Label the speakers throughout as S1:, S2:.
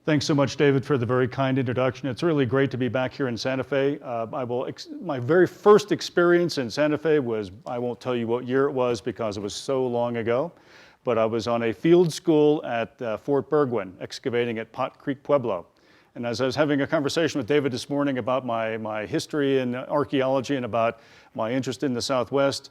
S1: Thanks so much, David, for the very kind introduction. It's really great to be back here in Santa Fe. My very first experience in Santa Fe was, I won't tell you what year it was because it was so long ago, but I was on a field school at Fort Bergwin, excavating at Pot Creek Pueblo. And as I was having a conversation with David this morning about my history in archaeology and about my interest in the Southwest,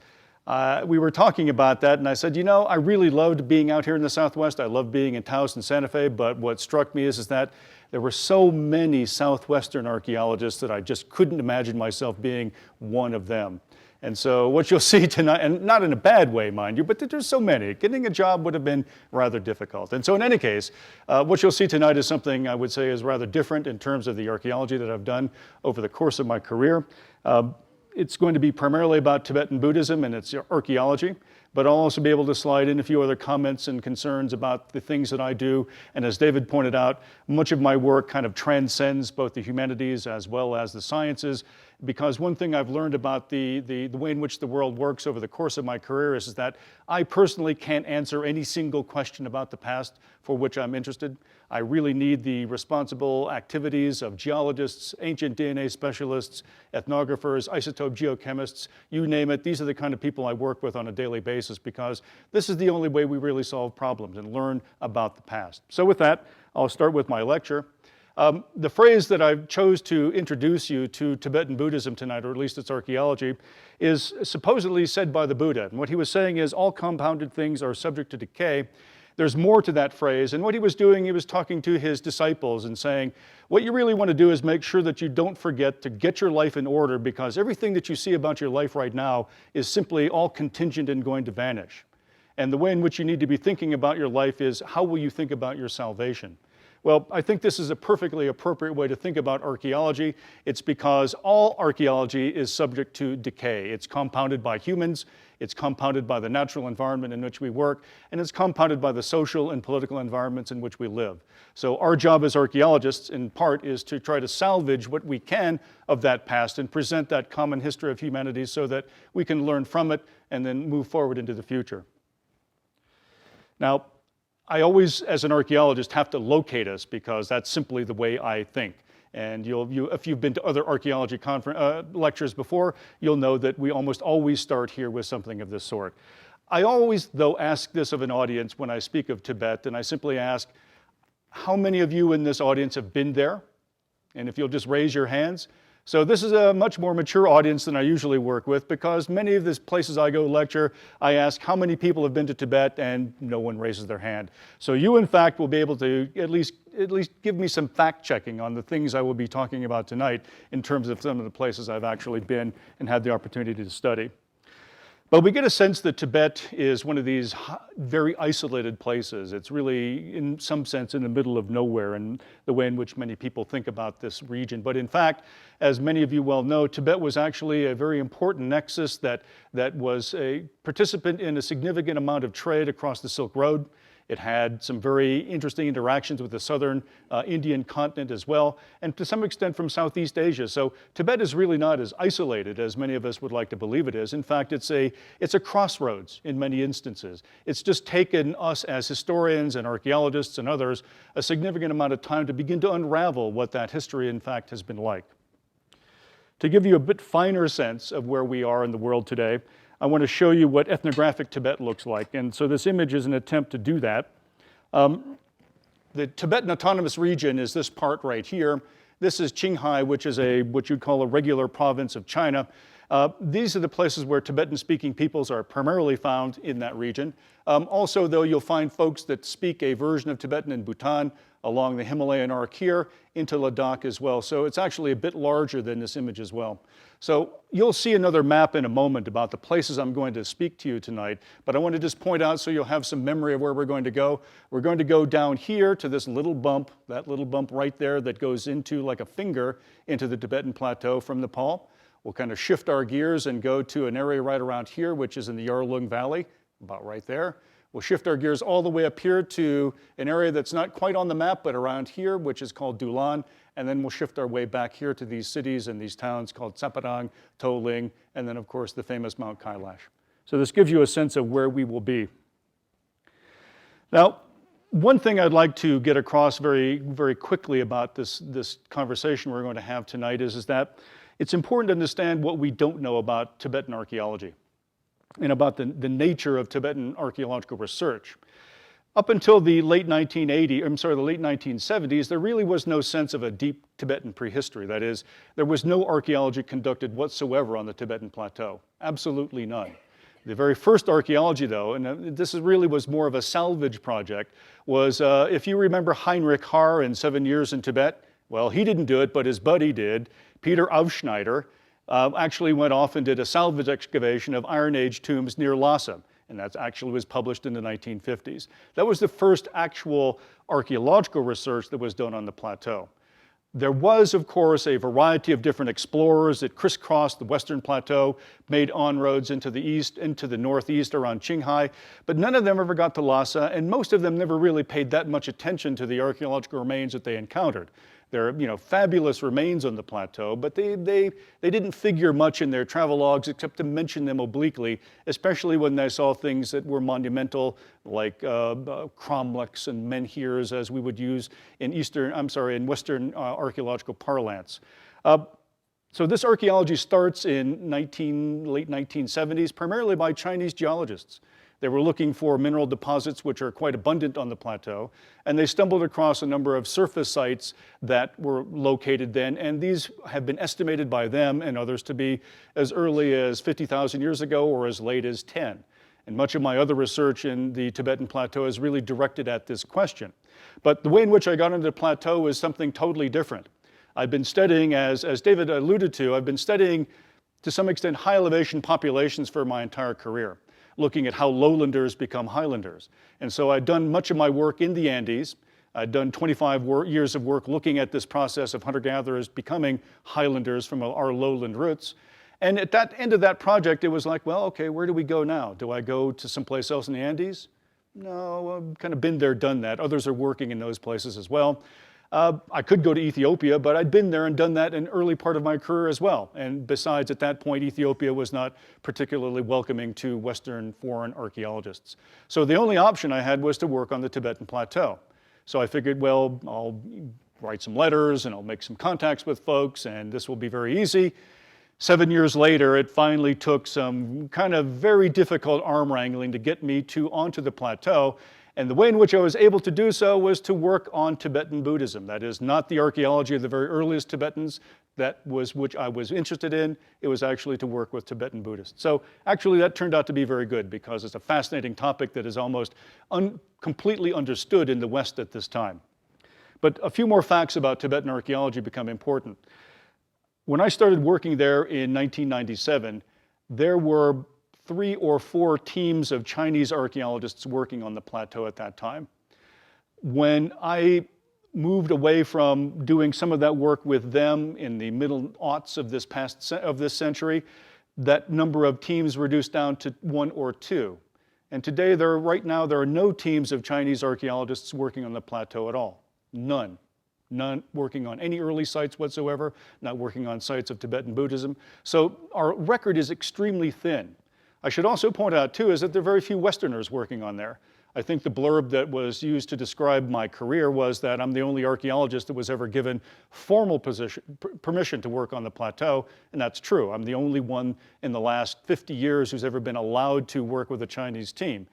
S1: we were talking about that, and I said, you know, I really loved being out here in the Southwest. I loved being in Taos and Santa Fe, but what struck me is that there were so many Southwestern archaeologists that I just couldn't imagine myself being one of them. And so what you'll see tonight, and not in a bad way, mind you, but there's so many. Getting a job would have been rather difficult. And so in any case, what you'll see tonight is something I would say is rather different in terms of the archaeology that I've done over the course of my career. It's going to be primarily about Tibetan Buddhism and its archaeology, but I'll also be able to slide in a few other comments and concerns about the things that I do. And as David pointed out, much of my work kind of transcends both the humanities as well as the sciences, because one thing I've learned about the way in which the world works over the course of my career is that I personally can't answer any single question about the past for which I'm interested. I really need the responsible activities of geologists, ancient DNA specialists, ethnographers, isotope geochemists, you name it. These are the kind of people I work with on a daily basis because this is the only way we really solve problems and learn about the past. So with that, I'll start with my lecture. The phrase that I chose to introduce you to Tibetan Buddhism tonight, or at least its archaeology, is supposedly said by the Buddha. And what he was saying is all compounded things are subject to decay. There's more to that phrase, and what he was doing, he was talking to his disciples and saying, what you really want to do is make sure that you don't forget to get your life in order, because everything that you see about your life right now is simply all contingent and going to vanish. And the way in which you need to be thinking about your life is, how will you think about your salvation? Well, I think this is a perfectly appropriate way to think about archaeology. It's because all archaeology is subject to decay. It's compounded by humans, it's compounded by the natural environment in which we work, and it's compounded by the social and political environments in which we live. So our job as archaeologists, in part, is to try to salvage what we can of that past and present that common history of humanity so that we can learn from it and then move forward into the future. Now, I always, as an archaeologist, have to locate us because that's simply the way I think. And if you've been to other archaeology lectures before, you'll know that we almost always start here with something of this sort. I always, though, ask this of an audience when I speak of Tibet, and I simply ask, how many of you in this audience have been there? And if you'll just raise your hands. So this is a much more mature audience than I usually work with, because many of the places I go lecture, I ask how many people have been to Tibet, and no one raises their hand. So you, in fact, will be able to at least give me some fact checking on the things I will be talking about tonight in terms of some of the places I've actually been and had the opportunity to study. But we get a sense that Tibet is one of these very isolated places. It's really, in some sense, in the middle of nowhere in the way in which many people think about this region. But in fact, as many of you well know, Tibet was actually a very important nexus that was a participant in a significant amount of trade across the Silk Road. It had some very interesting interactions with the southern Indian continent as well, and to some extent from Southeast Asia. So Tibet is really not as isolated as many of us would like to believe it is. In fact, it's a crossroads in many instances. It's just taken us as historians and archaeologists and others a significant amount of time to begin to unravel what that history in fact has been like. To give you a bit finer sense of where we are in the world today, I want to show you what ethnographic Tibet looks like. And so this image is an attempt to do that. The Tibetan Autonomous Region is this part right here. This is Qinghai, which is what you'd call a regular province of China. These are the places where Tibetan-speaking peoples are primarily found in that region. Also, though, you'll find folks that speak a version of Tibetan in Bhutan, along the Himalayan arc here, into Ladakh as well. So it's actually a bit larger than this image as well. So you'll see another map in a moment about the places I'm going to speak to you tonight, but I want to just point out so you'll have some memory of where we're going to go. We're going to go down here to this little bump, that little bump right there that goes into like a finger into the Tibetan Plateau from Nepal. We'll kind of shift our gears and go to an area right around here, which is in the Yarlung Valley, about right there. We'll shift our gears all the way up here to an area that's not quite on the map, but around here, which is called Dulan. And then we'll shift our way back here to these cities and these towns called Tsaparang, Toling, and then, of course, the famous Mount Kailash. So this gives you a sense of where we will be. Now, One thing I'd like to get across very, very quickly about this conversation we're going to have tonight is that it's important to understand what we don't know about Tibetan archaeology and about the nature of Tibetan archaeological research. Up until the late 1970s, there really was no sense of a deep Tibetan prehistory. That is, there was no archaeology conducted whatsoever on the Tibetan Plateau. Absolutely none. The very first archaeology, though, and this really was more of a salvage project, was, if you remember Heinrich Haar in 7 Years in Tibet, well, he didn't do it, but his buddy did. Peter Aufschneider actually went off and did a salvage excavation of Iron Age tombs near Lhasa, and that actually was published in the 1950s. That was the first actual archaeological research that was done on the plateau. There was, of course, a variety of different explorers that crisscrossed the Western Plateau, made on-roads into the east, into the northeast around Qinghai, but none of them ever got to Lhasa, and most of them never really paid that much attention to the archaeological remains that they encountered. There are, fabulous remains on the plateau, but they didn't figure much in their travelogues except to mention them obliquely, especially when they saw things that were monumental, like cromlechs and menhirs, as we would use in Western archaeological parlance. So this archaeology starts in late 1970s, primarily by Chinese geologists. They were looking for mineral deposits which are quite abundant on the plateau, and they stumbled across a number of surface sites that were located then, and these have been estimated by them and others to be as early as 50,000 years ago or as late as 10. And much of my other research in the Tibetan Plateau is really directed at this question. But the way in which I got into the plateau is something totally different. I've been studying, as David alluded to, I've been studying to some extent high elevation populations for my entire career, looking at how lowlanders become highlanders. And so I'd done much of my work in the Andes. I'd done 25 years of work looking at this process of hunter-gatherers becoming highlanders from our lowland roots. And at that end of that project, it was like, well, okay, where do we go now? Do I go to someplace else in the Andes? No, I've kind of been there, done that. Others are working in those places as well. I could go to Ethiopia, but I'd been there and done that in an early part of my career as well. And besides, at that point, Ethiopia was not particularly welcoming to Western foreign archaeologists. So the only option I had was to work on the Tibetan Plateau. So I figured, well, I'll write some letters and I'll make some contacts with folks, and this will be very easy. 7 years later, it finally took some kind of very difficult arm wrangling to get me onto the plateau. And the way in which I was able to do so was to work on Tibetan Buddhism. That is not the archaeology of the very earliest Tibetans, which I was interested in. It was actually to work with Tibetan Buddhists. So actually that turned out to be very good because it's a fascinating topic that is almost completely understood in the West at this time. But a few more facts about Tibetan archaeology become important. When I started working there in 1997, there were 3 or 4 teams of Chinese archaeologists working on the plateau at that time. When I moved away from doing some of that work with them in the middle aughts of this century, that number of teams reduced down to 1 or 2. And today, right now, there are no teams of Chinese archaeologists working on the plateau at all. None. None working on any early sites whatsoever, not working on sites of Tibetan Buddhism. So our record is extremely thin. I should also point out, too, is that there are very few Westerners working on there. I think the blurb that was used to describe my career was that I'm the only archaeologist that was ever given formal permission to work on the plateau, and that's true. I'm the only one in the last 50 years who's ever been allowed to work with a Chinese team.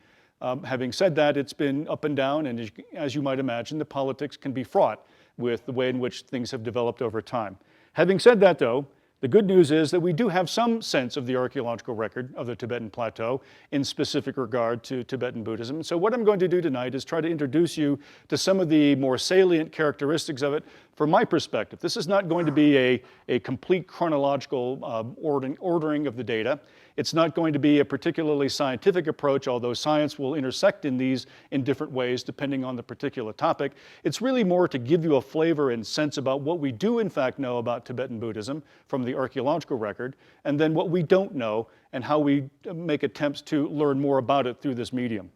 S1: Having said that, it's been up and down, and as you might imagine, the politics can be fraught with the way in which things have developed over time. Having said that, though, the good news is that we do have some sense of the archaeological record of the Tibetan Plateau in specific regard to Tibetan Buddhism. So what I'm going to do tonight is try to introduce you to some of the more salient characteristics of it from my perspective. This is not going to be a complete chronological ordering of the data. It's not going to be a particularly scientific approach, although science will intersect in these in different ways depending on the particular topic. It's really more to give you a flavor and sense about what we do in fact know about Tibetan Buddhism from the archaeological record, and then what we don't know and how we make attempts to learn more about it through this medium.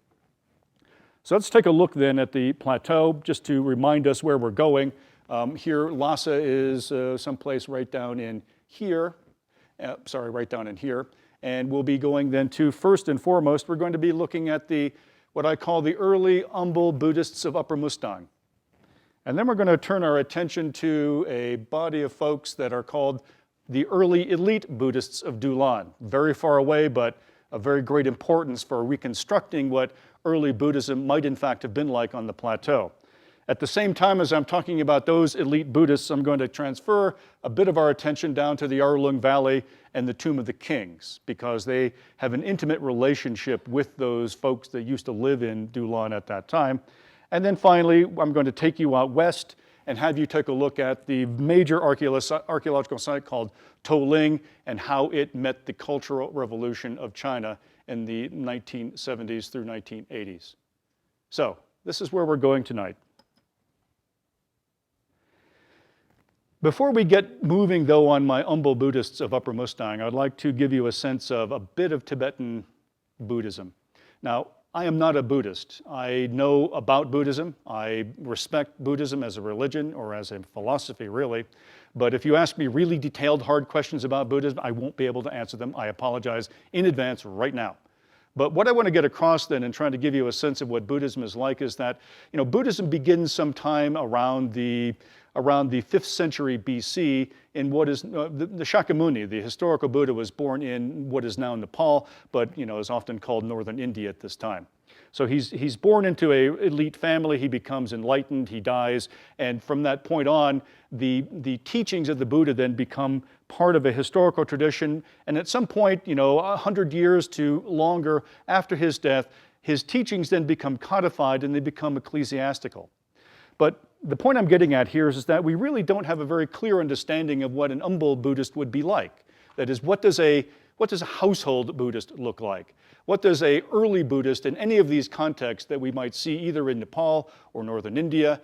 S1: So let's take a look then at the plateau just to remind us where we're going. Here, Lhasa is someplace right down in here. Right down in here. And we'll be going then to, first and foremost, we're going to be looking at the what I call the early humble Buddhists of Upper Mustang. And then we're going to turn our attention to a body of folks that are called the early elite Buddhists of Dulan. Very far away, but of very great importance for reconstructing what early Buddhism might in fact have been like on the plateau. At the same time as I'm talking about those elite Buddhists, I'm going to transfer a bit of our attention down to the Arlynn Valley and the Tomb of the Kings, because they have an intimate relationship with those folks that used to live in Dulan at that time. And then finally, I'm going to take you out west and have you take a look at the major archaeological site called Toling and how it met the Cultural Revolution of China in the 1970s through 1980s. So this is where we're going tonight. Before we get moving, though, on my humble Buddhists of Upper Mustang, I'd like to give you a sense of a bit of Tibetan Buddhism. Now, I am not a Buddhist. I know about Buddhism. I respect Buddhism as a religion or as a philosophy, really. But if you ask me really detailed, hard questions about Buddhism, I won't be able to answer them. I apologize in advance right now. But what I want to get across then in trying to give you a sense of what Buddhism is like is that, Buddhism begins sometime around the 5th century BC in what is the Shakyamuni, the historical Buddha, was born in what is now Nepal, but is often called northern India at this time. So he's born into an elite family, he becomes enlightened, he dies, and from that point on, the teachings of the Buddha then become part of a historical tradition, and at some point, 100 years to longer after his death, his teachings then become codified and they become ecclesiastical. But the point I'm getting at here is that we really don't have a very clear understanding of what an humble Buddhist would be like. That is, what does a household Buddhist look like? What does an early Buddhist in any of these contexts that we might see either in Nepal or northern India,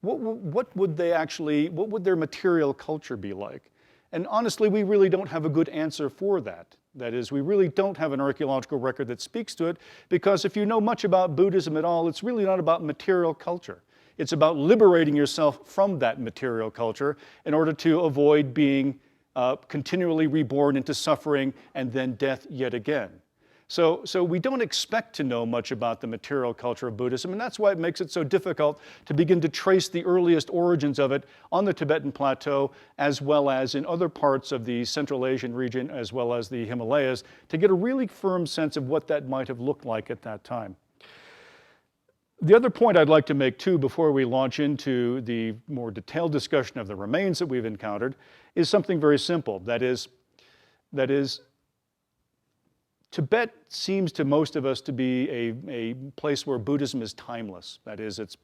S1: what would their material culture be like? And honestly, we really don't have a good answer for that. That is, we really don't have an archaeological record that speaks to it, because if you know much about Buddhism at all, it's really not about material culture. It's about liberating yourself from that material culture in order to avoid being continually reborn into suffering and then death yet again. So we don't expect to know much about the material culture of Buddhism, and that's why it makes it so difficult to begin to trace the earliest origins of it on the Tibetan Plateau, as well as in other parts of the Central Asian region, as well as the Himalayas, to get a really firm sense of what that might have looked like at that time. The other point I'd like to make too, before we launch into the more detailed discussion of the remains that we've encountered, is something very simple. That is, Tibet seems to most of us to be a place where Buddhism is timeless. That is, it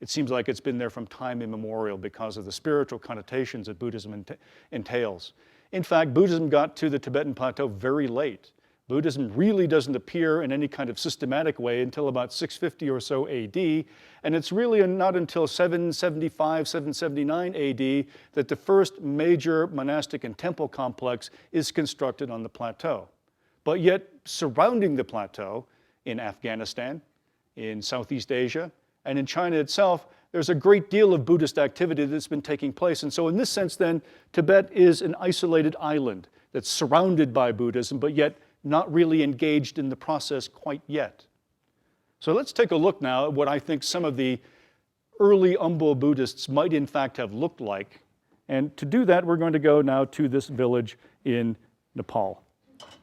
S1: seems like it's been there from time immemorial because of the spiritual connotations that Buddhism entails. In fact, Buddhism got to the Tibetan Plateau very late. Buddhism really doesn't appear in any kind of systematic way until about 650 or so AD, and it's really not until 775, 779 AD that the first major monastic and temple complex is constructed on the plateau. But yet, surrounding the plateau, in Afghanistan, in Southeast Asia, and in China itself, there's a great deal of Buddhist activity that's been taking place. And so in this sense then, Tibet is an isolated island that's surrounded by Buddhism, but yet not really engaged in the process quite yet. So let's take a look now at what I think some of the early humble Buddhists might in fact have looked like. And to do that, we're going to go now to this village in Nepal.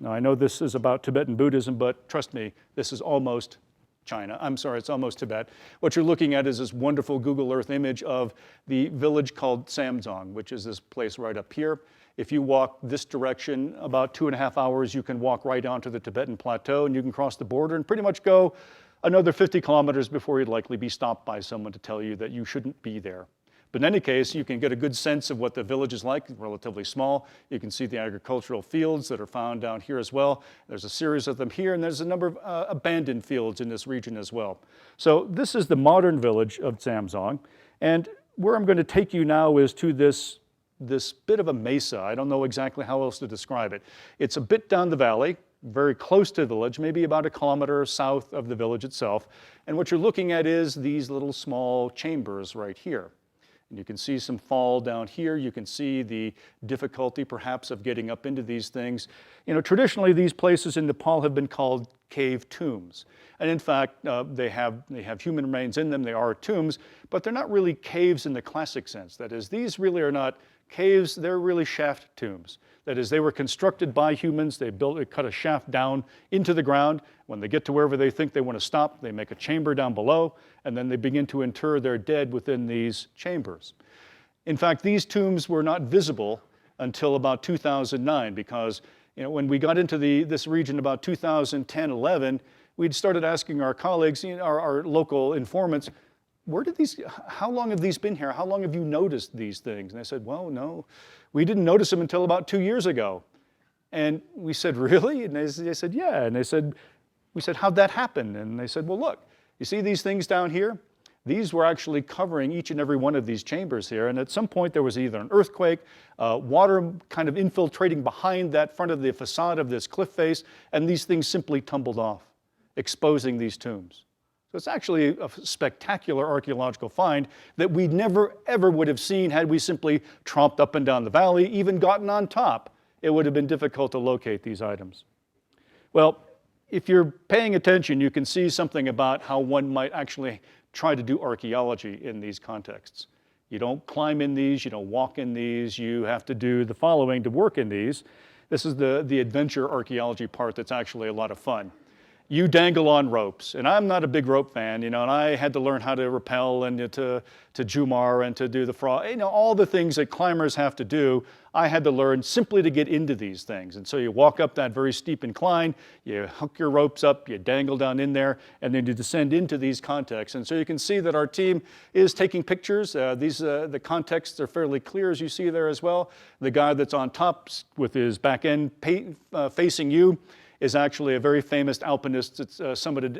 S1: Now, I know this is about Tibetan Buddhism, but trust me, this is almost China. I'm sorry, it's almost Tibet. What you're looking at is this wonderful Google Earth image of the village called Samdzong, which is this place right up here. If you walk this direction about 2.5 hours, you can walk right onto the Tibetan Plateau and you can cross the border and pretty much go another 50 kilometers before you'd likely be stopped by someone to tell you that you shouldn't be there. But in any case, you can get a good sense of what the village is like, relatively small. You can see the agricultural fields that are found down here as well. There's a series of them here, and there's a number of abandoned fields in this region as well. So this is the modern village of Samdzong, and where I'm going to take you now is to this bit of a mesa. I don't know exactly how else to describe it. It's a bit down the valley, very close to the village, maybe about 1 kilometer south of the village itself. And what you're looking at is these little small chambers right here. And you can see some fall down here. You can see the difficulty perhaps of getting up into these things. You know, traditionally these places in Nepal have been called cave tombs. And in fact, they have human remains in them. They are tombs, but they're not really caves in the classic sense. That is, these really are not caves, they're really shaft tombs. That is, they were constructed by humans. They cut a shaft down into the ground. When they get to wherever they think they want to stop, they make a chamber down below, and then they begin to inter their dead within these chambers. In fact, these tombs were not visible until about 2009, because when we got into this region about 2010-11, we'd started asking our colleagues, our local informants, how long have these been here? How long have you noticed these things? And they said, well, no, we didn't notice them until about 2 years ago. And we said, really? And they said, yeah. And we said, how'd that happen? And they said, well, look, you see these things down here? These were actually covering each and every one of these chambers here. And at some point there was either an earthquake, water kind of infiltrating behind that front of the facade of this cliff face, and these things simply tumbled off, exposing these tombs. So it's actually a spectacular archaeological find that we never ever would have seen had we simply tromped up and down the valley, even gotten on top. It would have been difficult to locate these items. Well, if you're paying attention, you can see something about how one might actually try to do archaeology in these contexts. You don't climb in these, you don't walk in these, you have to do the following to work in these. This is the adventure archaeology part that's actually a lot of fun. You dangle on ropes, and I'm not a big rope fan, and I had to learn how to rappel and to jumar and to do the frog, all the things that climbers have to do, I had to learn simply to get into these things. And so you walk up that very steep incline, you hook your ropes up, you dangle down in there, and then you descend into these contexts. And so you can see that our team is taking pictures. The contexts are fairly clear, as you see there as well. The guy that's on top with his back end facing you is actually a very famous alpinist that's summited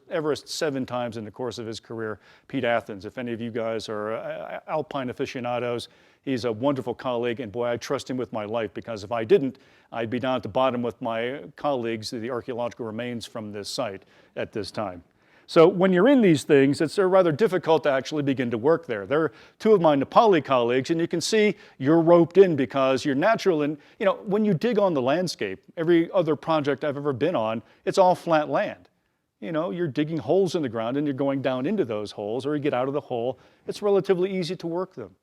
S1: Everest 7 times in the course of his career, Pete Athens. If any of you guys are alpine aficionados, he's a wonderful colleague, and boy, I trust him with my life, because if I didn't, I'd be down at the bottom with my colleagues, the archaeological remains from this site at this time. So when you're in these things, it's rather difficult to actually begin to work there. There are 2 of my Nepali colleagues, and you can see you're roped in because you're natural. And when you dig on the landscape, every other project I've ever been on, it's all flat land. You're digging holes in the ground and you're going down into those holes, or you get out of the hole. It's relatively easy to work them.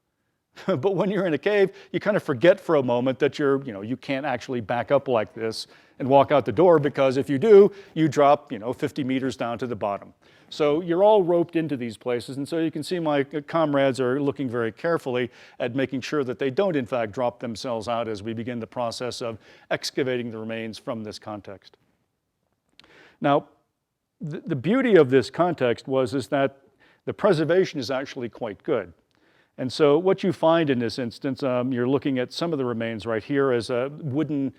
S1: But when you're in a cave, you kind of forget for a moment that you can't actually back up like this and walk out the door, because if you do, you drop 50 meters down to the bottom. So you're all roped into these places, and so you can see my comrades are looking very carefully at making sure that they don't in fact drop themselves out as we begin the process of excavating the remains from this context. Now, the beauty of this context is that the preservation is actually quite good. And so what you find in this instance, you're looking at some of the remains right here as a wooden,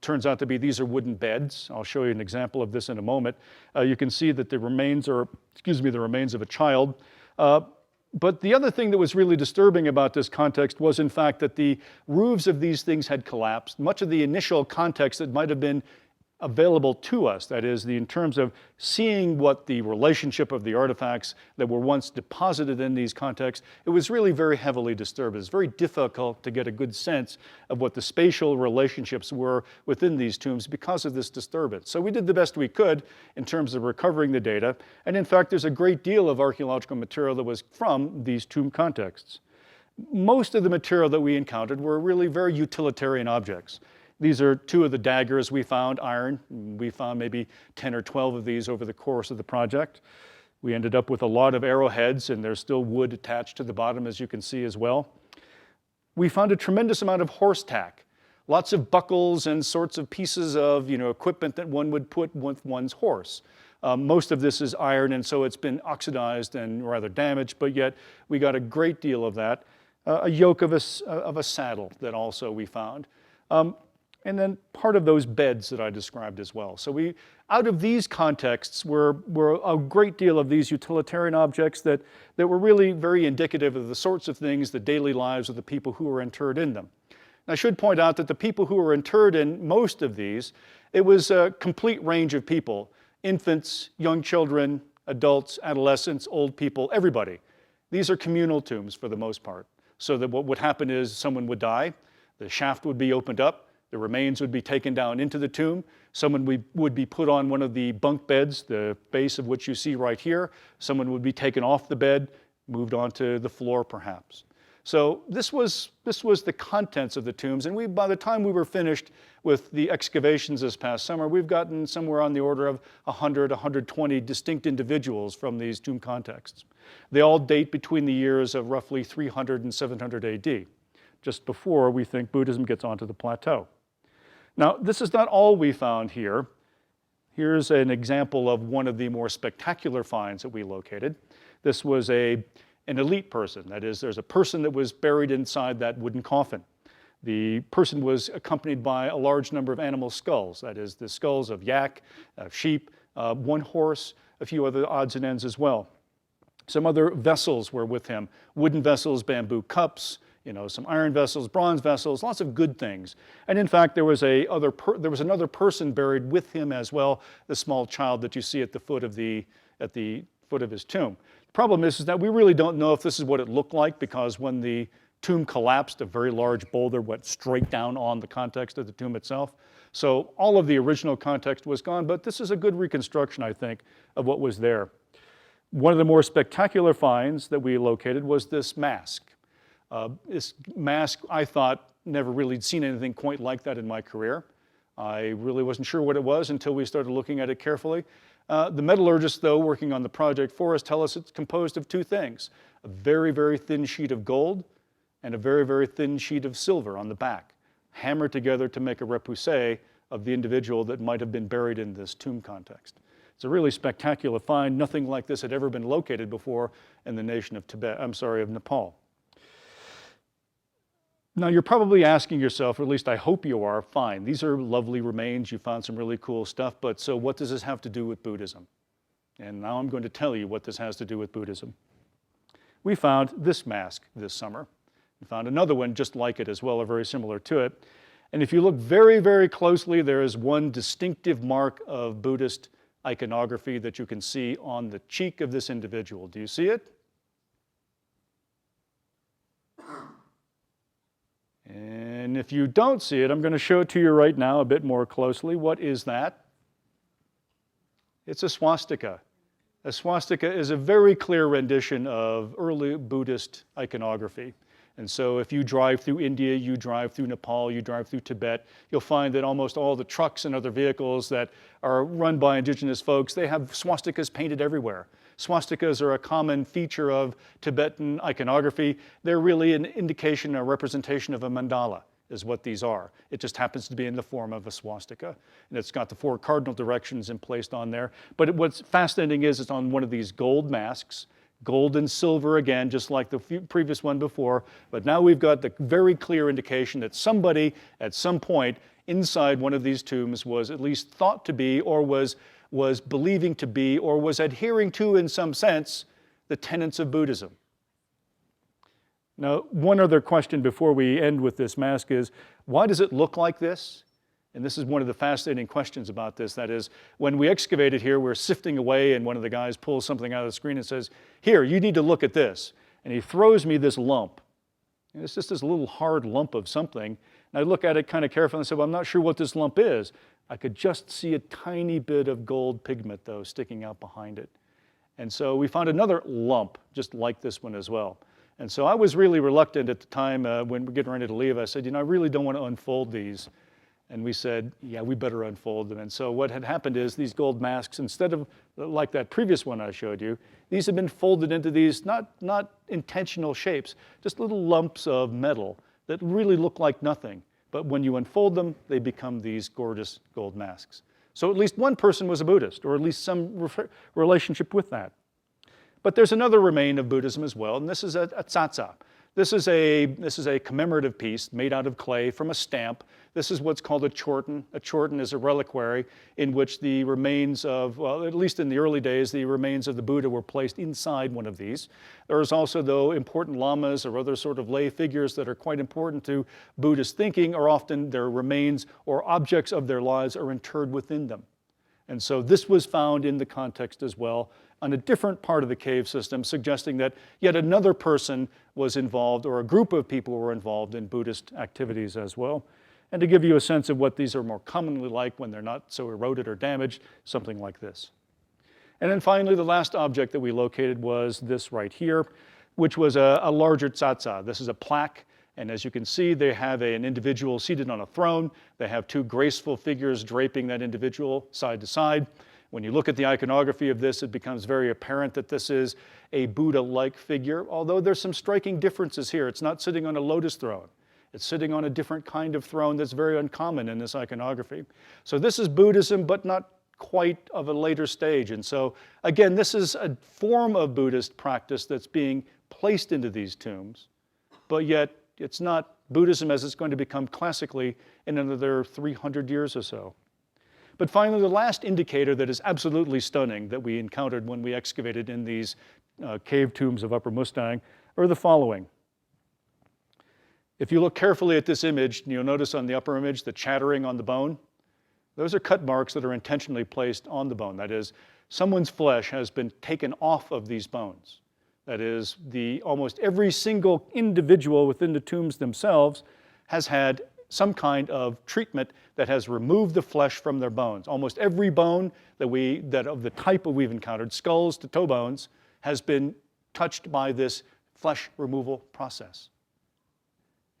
S1: turns out to be, these are wooden beds. I'll show you an example of this in a moment. You can see that the remains are, the remains of a child. But the other thing that was really disturbing about this context was, in fact, that the roofs of these things had collapsed. Much of the initial context that might have been available to us, that is, in terms of seeing what the relationship of the artifacts that were once deposited in these contexts, it was really very heavily disturbed. It's very difficult to get a good sense of what the spatial relationships were within these tombs because of this disturbance. So we did the best we could in terms of recovering the data, and in fact there's a great deal of archaeological material that was from these tomb contexts. Most of the material that we encountered were really very utilitarian objects. These are 2 of the daggers we found, iron. We found maybe 10 or 12 of these over the course of the project. We ended up with a lot of arrowheads, and there's still wood attached to the bottom, as you can see as well. We found a tremendous amount of horse tack, lots of buckles and sorts of pieces of equipment that one would put with one's horse. Most of this is iron, and so it's been oxidized and rather damaged, but yet we got a great deal of that. A yoke of a saddle that also we found. And then part of those beds that I described as well. So out of these contexts were a great deal of these utilitarian objects that were really very indicative of the sorts of things, the daily lives of the people who were interred in them. And I should point out that the people who were interred in most of these, it was a complete range of people: infants, young children, adults, adolescents, old people, everybody. These are communal tombs for the most part. so that what would happen is someone would die, the shaft would be opened up, the remains would be taken down into the tomb, someone would be put on one of the bunk beds, the base of which you see right here, someone would be taken off the bed, moved onto the floor perhaps. So this was the contents of the tombs, and by the time we were finished with the excavations this past summer, we've gotten somewhere on the order of 100, 120 distinct individuals from these tomb contexts. They all date between the years of roughly 300 and 700 AD, just before we think Buddhism gets onto the plateau. Now, this is not all we found here. Here's an example of one of the more spectacular finds that we located. This was an elite person. That is, there's a person that was buried inside that wooden coffin. The person was accompanied by a large number of animal skulls. That is, the skulls of yak, of sheep, one horse, a few other odds and ends as well. Some other vessels were with him, wooden vessels, bamboo cups, some iron vessels, bronze vessels, lots of good things. And in fact, there was another person buried with him as well, the small child that you see at the foot of his tomb. The problem is that we really don't know if this is what it looked like, because when the tomb collapsed, a very large boulder went straight down on the context of the tomb itself. So all of the original context was gone, but this is a good reconstruction, I think, of what was there. One of the more spectacular finds that we located was this mask. This mask, I thought, never really seen anything quite like that in my career. I really wasn't sure what it was until we started looking at it carefully. The metallurgists, though, working on the project for us, tell us it's composed of two things: a very, very thin sheet of gold and a very, very thin sheet of silver on the back, hammered together to make a repoussé of the individual that might have been buried in this tomb context. It's a really spectacular find. Nothing like this had ever been located before in the nation of of Nepal. Now, you're probably asking yourself, or at least I hope you are, fine, these are lovely remains, you found some really cool stuff, but so what does this have to do with Buddhism? And now I'm going to tell you what this has to do with Buddhism. We found this mask this summer. We found another one just like it as well, or very similar to it. And if you look very, very closely, there is one distinctive mark of Buddhist iconography that you can see on the cheek of this individual. Do you see it? And if you don't see it, I'm going to show it to you right now a bit more closely. What is that? It's a swastika. A swastika is a very clear rendition of early Buddhist iconography. And so if you drive through India, you drive through Nepal, you drive through Tibet, you'll find that almost all the trucks and other vehicles that are run by indigenous folks, they have swastikas painted everywhere. Swastikas are a common feature of Tibetan iconography. They're really an indication, a representation of a mandala, is what these are. It just happens to be in the form of a swastika. And it's got the 4 cardinal directions placed on there. But what's fascinating is it's on one of these gold masks, gold and silver again, just like the previous one before. But now we've got the very clear indication that somebody at some point inside one of these tombs was at least thought to be, or was believing to be, or was adhering to, in some sense, the tenets of Buddhism. Now, one other question before we end with this mask is, why does it look like this? And this is one of the fascinating questions about this. That is, when we excavated here, we're sifting away, and one of the guys pulls something out of the screen and says, "Here, you need to look at this." And he throws me this lump. And it's just this little hard lump of something. And I look at it kind of carefully and say, "Well, I'm not sure what this lump is." I could just see a tiny bit of gold pigment, though, sticking out behind it. And so we found another lump just like this one as well. And so I was really reluctant at the time when we're getting ready to leave. I said, I really don't want to unfold these. And we said, yeah, we better unfold them. And so what had happened is these gold masks, instead of like that previous one I showed you, these have been folded into these not intentional shapes, just little lumps of metal that really look like nothing. But when you unfold them, they become these gorgeous gold masks. So at least one person was a Buddhist, or at least some relationship with that. But there's another remain of Buddhism as well, and this is a tsatsa. This is a commemorative piece made out of clay from a stamp. This is what's called a chorten. A chorten is a reliquary in which the remains of, well, at least in the early days, the remains of the Buddha were placed inside one of these. There is also, though, important lamas or other sort of lay figures that are quite important to Buddhist thinking, or often their remains or objects of their lives are interred within them. And so this was found in the context as well, on a different part of the cave system, suggesting that yet another person was involved, or a group of people were involved in Buddhist activities as well. And to give you a sense of what these are more commonly like when they're not so eroded or damaged, something like this. And then finally, the last object that we located was this right here, which was a larger tsatsa. This is a plaque, and as you can see, they have an individual seated on a throne. They have two graceful figures draping that individual side to side. When you look at the iconography of this, it becomes very apparent that this is a Buddha-like figure, although there's some striking differences here. It's not sitting on a lotus throne. It's sitting on a different kind of throne that's very uncommon in this iconography. So this is Buddhism, but not quite of a later stage. And so, again, this is a form of Buddhist practice that's being placed into these tombs, but yet it's not Buddhism as it's going to become classically in another 300 years or so. But finally, the last indicator that is absolutely stunning that we encountered when we excavated in these cave tombs of Upper Mustang are the following. If you look carefully at this image, you'll notice on the upper image the chattering on the bone. Those are cut marks that are intentionally placed on the bone. That is, someone's flesh has been taken off of these bones. That is, almost every single individual within the tombs themselves has had some kind of treatment that has removed the flesh from their bones. Almost every bone that of the type that we've encountered, skulls to toe bones, has been touched by this flesh removal process.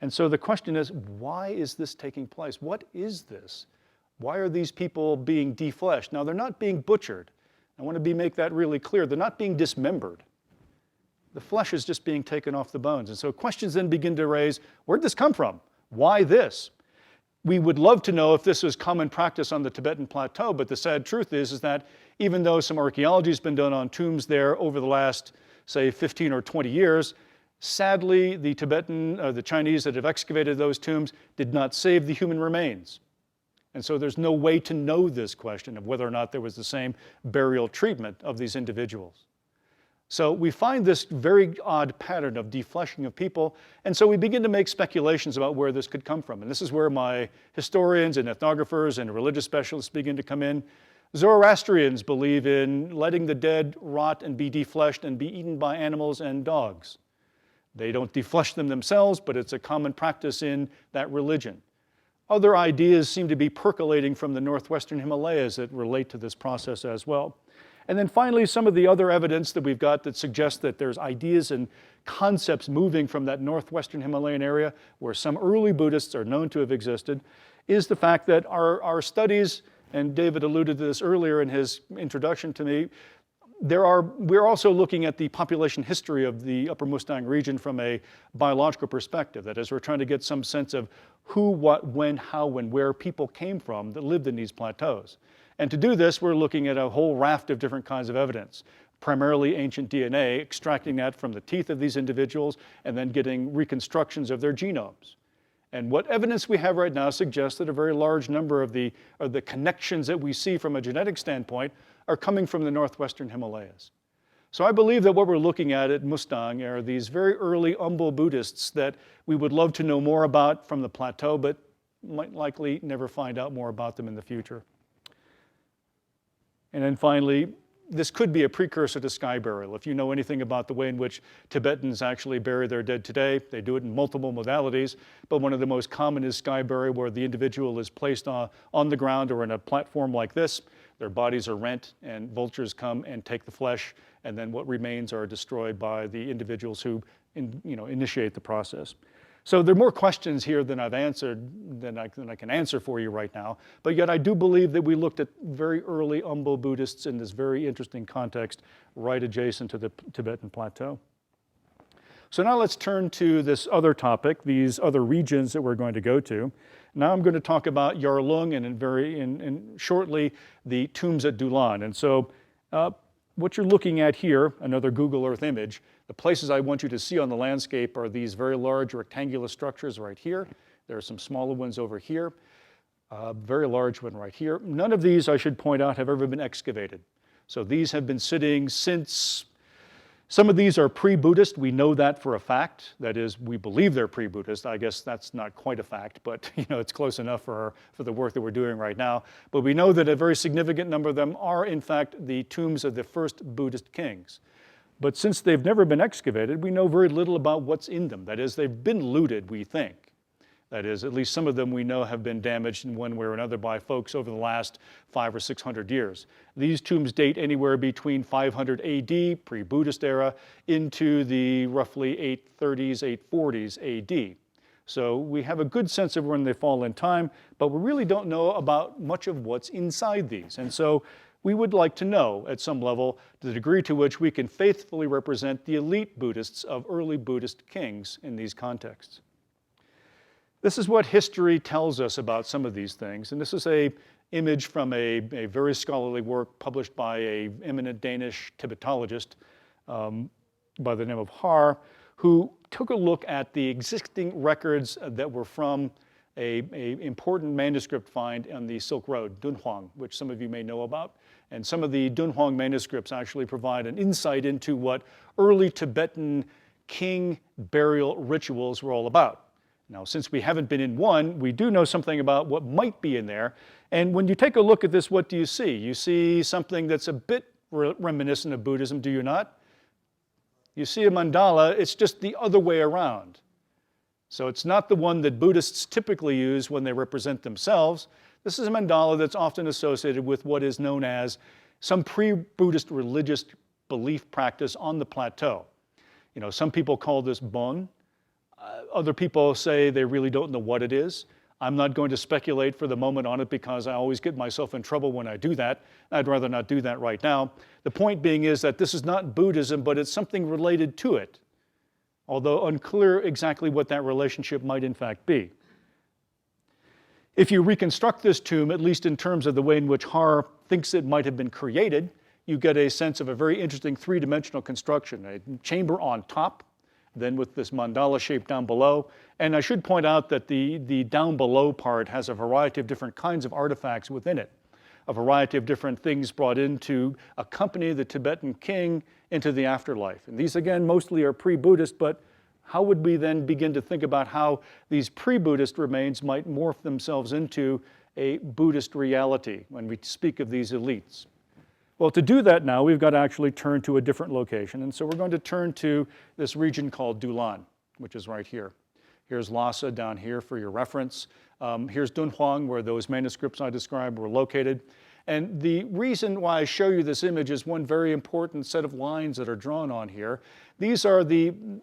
S1: And so the question is, why is this taking place? What is this? Why are these people being defleshed? Now, they're not being butchered. I want to make that really clear. They're not being dismembered. The flesh is just being taken off the bones. And so questions then begin to raise, where'd this come from? Why this? We would love to know if this was common practice on the Tibetan Plateau, but the sad truth is that even though some archaeology has been done on tombs there over the last, say, 15 or 20 years, sadly, the Chinese that have excavated those tombs did not save the human remains. And so there's no way to know this question of whether or not there was the same burial treatment of these individuals. So we find this very odd pattern of defleshing of people, and so we begin to make speculations about where this could come from. And this is where my historians and ethnographers and religious specialists begin to come in. Zoroastrians believe in letting the dead rot and be defleshed and be eaten by animals and dogs. They don't deflesh them themselves, but it's a common practice in that religion. Other ideas seem to be percolating from the northwestern Himalayas that relate to this process as well. And then finally, some of the other evidence that we've got that suggests that there's ideas and concepts moving from that northwestern Himalayan area where some early Buddhists are known to have existed is the fact that our studies, and David alluded to this earlier in his introduction to me, we're also looking at the population history of the Upper Mustang region from a biological perspective. That is, we're trying to get some sense of who, what, when, how, and where people came from that lived in these plateaus. And to do this, we're looking at a whole raft of different kinds of evidence, primarily ancient DNA, extracting that from the teeth of these individuals, and then getting reconstructions of their genomes. And what evidence we have right now suggests that a very large number of the connections that we see from a genetic standpoint are coming from the northwestern Himalayas. So I believe that what we're looking at Mustang are these very early Umbo Buddhists that we would love to know more about from the plateau, but might likely never find out more about them in the future. And then finally, this could be a precursor to sky burial. If you know anything about the way in which Tibetans actually bury their dead today, they do it in multiple modalities, but one of the most common is sky burial, where the individual is placed on the ground or in a platform like this. Their bodies are rent, and vultures come and take the flesh, and then what remains are destroyed by the individuals who initiate the process. So there are more questions here than I've answered, than I can answer for you right now, but yet I do believe that we looked at very early Umbo Buddhists in this very interesting context right adjacent to the Tibetan Plateau. So now let's turn to this other topic, these other regions that we're going to go to. Now I'm going to talk about Yarlung and shortly the tombs at Dulan. And so what you're looking at here, another Google Earth image, the places I want you to see on the landscape are these very large rectangular structures right here. There are some smaller ones over here, very large one right here. None of these, I should point out, have ever been excavated. So these have been sitting since Some of these are pre-Buddhist. We know that for a fact. That is, we believe they're pre-Buddhist. I guess that's not quite a fact, but it's close enough for the work that we're doing right now. But we know that a very significant number of them are, in fact, the tombs of the first Buddhist kings. But since they've never been excavated, we know very little about what's in them. That is, they've been looted, we think. That is, at least some of them we know have been damaged in one way or another by folks over the last 500 or 600 years. These tombs date anywhere between 500 AD, pre-Buddhist era, into the roughly 830s, 840s AD. So we have a good sense of when they fall in time, but we really don't know about much of what's inside these. And so we would like to know, at some level, the degree to which we can faithfully represent the elite Buddhists of early Buddhist kings in these contexts. This is what history tells us about some of these things, and this is an image from a very scholarly work published by an eminent Danish Tibetologist by the name of Har, who took a look at the existing records that were from an important manuscript find on the Silk Road, Dunhuang, which some of you may know about. And some of the Dunhuang manuscripts actually provide an insight into what early Tibetan king burial rituals were all about. Now, since we haven't been in one, we do know something about what might be in there. And when you take a look at this, what do you see? You see something that's a bit reminiscent of Buddhism, do you not? You see a mandala, it's just the other way around. So it's not the one that Buddhists typically use when they represent themselves. This is a mandala that's often associated with what is known as some pre-Buddhist religious belief practice on the plateau. Some people call this bon. Other people say they really don't know what it is. I'm not going to speculate for the moment on it because I always get myself in trouble when I do that. I'd rather not do that right now. The point being is that this is not Buddhism, but it's something related to it, although unclear exactly what that relationship might in fact be. If you reconstruct this tomb, at least in terms of the way in which Har thinks it might have been created, you get a sense of a very interesting three-dimensional construction, a chamber on top, then with this mandala shape down below. And I should point out that the down below part has a variety of different kinds of artifacts within it, a variety of different things brought in to accompany the Tibetan king into the afterlife. And these, again, mostly are pre-Buddhist, but how would we then begin to think about how these pre-Buddhist remains might morph themselves into a Buddhist reality when we speak of these elites? Well, to do that now, we've got to actually turn to a different location. And so we're going to turn to this region called Dulan, which is right here. Here's Lhasa down here for your reference. Here's Dunhuang, where those manuscripts I described were located. And the reason why I show you this image is one very important set of lines that are drawn on here. These are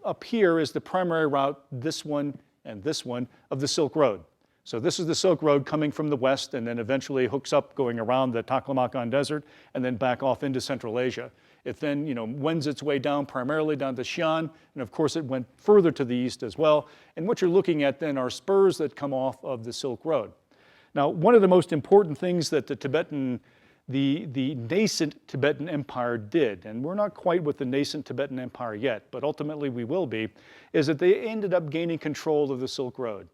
S1: up here is the primary route, this one and this one, of the Silk Road. So this is the Silk Road coming from the west and then eventually hooks up going around the Taklamakan Desert and then back off into Central Asia. It then wends its way down primarily down to Xi'an, and of course it went further to the east as well. And what you're looking at then are spurs that come off of the Silk Road. Now, one of the most important things that the nascent Tibetan Empire did, and we're not quite with the nascent Tibetan Empire yet, but ultimately we will be, is that they ended up gaining control of the Silk Road.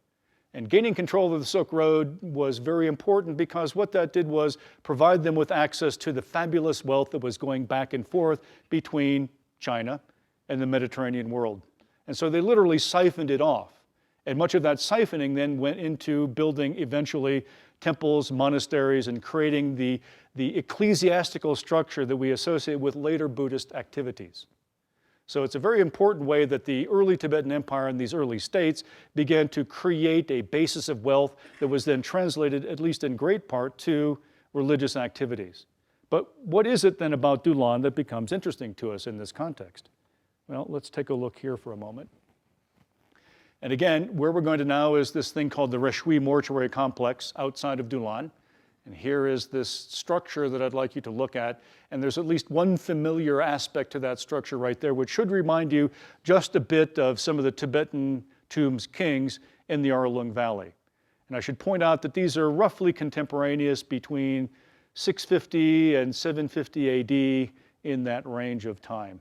S1: And gaining control of the Silk Road was very important because what that did was provide them with access to the fabulous wealth that was going back and forth between China and the Mediterranean world. And so they literally siphoned it off. And much of that siphoning then went into building eventually temples, monasteries, and creating the ecclesiastical structure that we associate with later Buddhist activities. So it's a very important way that the early Tibetan Empire and these early states began to create a basis of wealth that was then translated, at least in great part, to religious activities. But what is it then about Dulan that becomes interesting to us in this context? Well, let's take a look here for a moment. And again, where we're going to now is this thing called the Reshui Mortuary Complex outside of Dulan. And here is this structure that I'd like you to look at. And there's at least one familiar aspect to that structure right there, which should remind you just a bit of some of the Tibetan tombs kings in the Arlynn Valley. And I should point out that these are roughly contemporaneous between 650 and 750 AD in that range of time.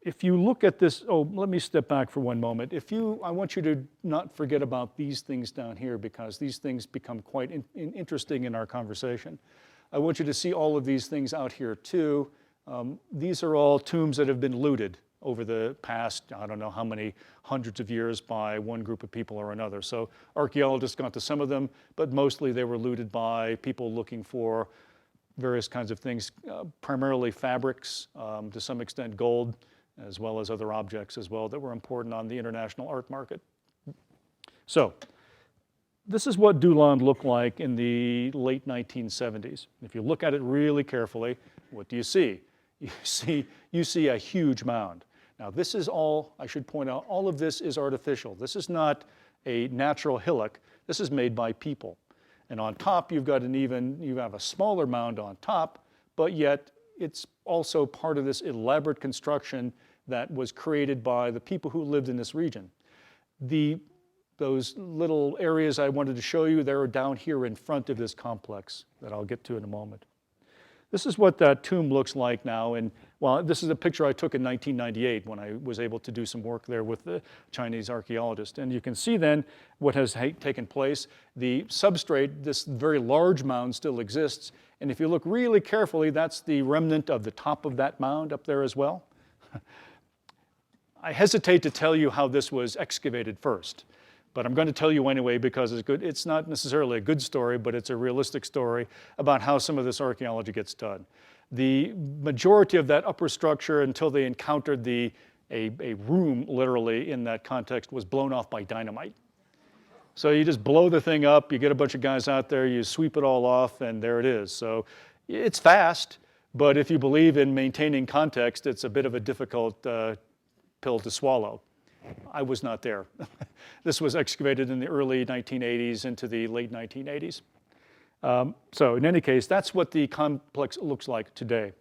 S1: If you look at this, let me step back for one moment. I want you to not forget about these things down here because these things become quite interesting in our conversation. I want you to see all of these things out here too. These are all tombs that have been looted over the past, I don't know how many hundreds of years by one group of people or another. So archaeologists got to some of them, but mostly they were looted by people looking for various kinds of things, primarily fabrics, to some extent gold, as well as other objects as well that were important on the international art market. So this is what Dulan looked like in the late 1970s. If you look at it really carefully, what do you see? You see a huge mound. Now this is all, I should point out, all of this is artificial. This is not a natural hillock. This is made by people. And on top you have a smaller mound on top, but yet it's also part of this elaborate construction that was created by the people who lived in this region. Those little areas I wanted to show you, they're down here in front of this complex that I'll get to in a moment. This is what that tomb looks like now, and well, this is a picture I took in 1998 when I was able to do some work there with the Chinese archaeologist. And you can see then what has taken place. The substrate, this very large mound, still exists, and if you look really carefully, that's the remnant of the top of that mound up there as well. I hesitate to tell you how this was excavated first, but I'm going to tell you anyway because it's good. It's not necessarily a good story, but it's a realistic story about how some of this archaeology gets done. The majority of that upper structure, until they encountered a room literally in that context, was blown off by dynamite. So you just blow the thing up, you get a bunch of guys out there, you sweep it all off, and there it is. So it's fast, but if you believe in maintaining context, it's a bit of a difficult pill to swallow. I was not there. This was excavated in the early 1980s into the late 1980s. So in any case, that's what the complex looks like today.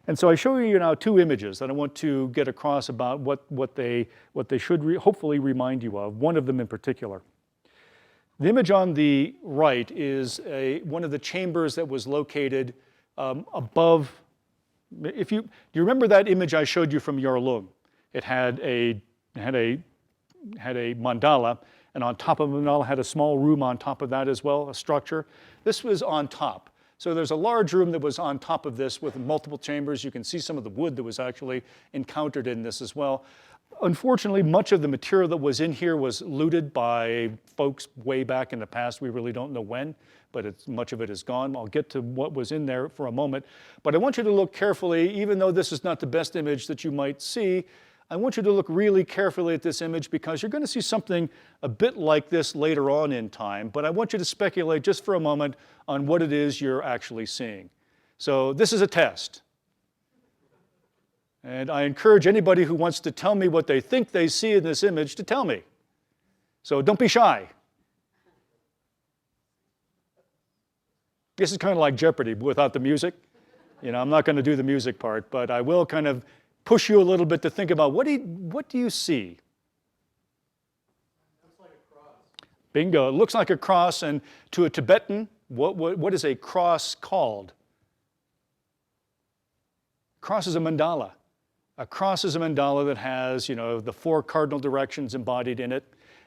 S1: And so I show you now two images that I want to get across about what they should hopefully remind you of, one of them in particular. The image on the right is one of the chambers that was located above. Do you remember that image I showed you from Yarlung? It had a mandala, and on top of the mandala had a small room on top of that as well, a structure. This was on top. So there's a large room that was on top of this with multiple chambers. You can see some of the wood that was actually encountered in this as well. Unfortunately, much of the material that was in here was looted by folks way back in the past. We really don't know when, but much of it is gone. I'll get to what was in there for a moment. But I want you to look carefully, even though this is not the best image that you might see, I want you to look really carefully at this image because you're going to see something a bit like this later on in time, but I want you to speculate just for a moment on what it is you're actually seeing. So this is a test. And I encourage anybody who wants to tell me what they think they see in this image to tell me. So don't be shy. This is kind of like Jeopardy without the music. You know, I'm not going to do the music part, but I will kind of push you a little bit to think about what do you see? Looks like a cross. Bingo. It looks like a cross, and to a Tibetan, what is a cross called? Cross is a mandala. A cross is a mandala that has, you know, the four cardinal directions embodied in it.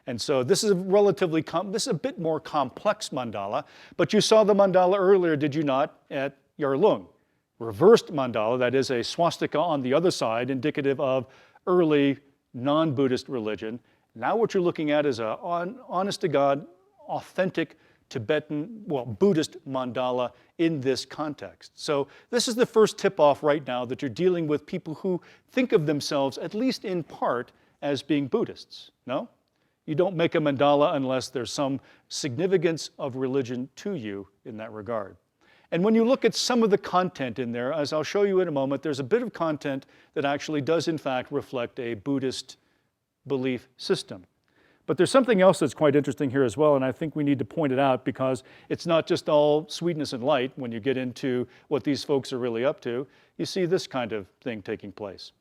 S1: And so this is this is a bit more complex mandala, but you saw the mandala earlier, did you not, at Yarlung? Reversed mandala, that is a swastika on the other side, indicative of early non-Buddhist religion. Now what you're looking at is an honest-to-God, authentic Tibetan, well, Buddhist mandala in this context. So this is the first tip-off right now that you're dealing with people who think of themselves, at least in part, as being Buddhists, no? You don't make a mandala unless there's some significance of religion to you in that regard. And when you look at some of the content in there, as I'll show you in a moment, there's a bit of content that actually does in fact reflect a Buddhist belief system. But there's something else that's quite interesting here as well, and I think we need to point it out because it's not just all sweetness and light when you get into what these folks are really up to. You see this kind of thing taking place.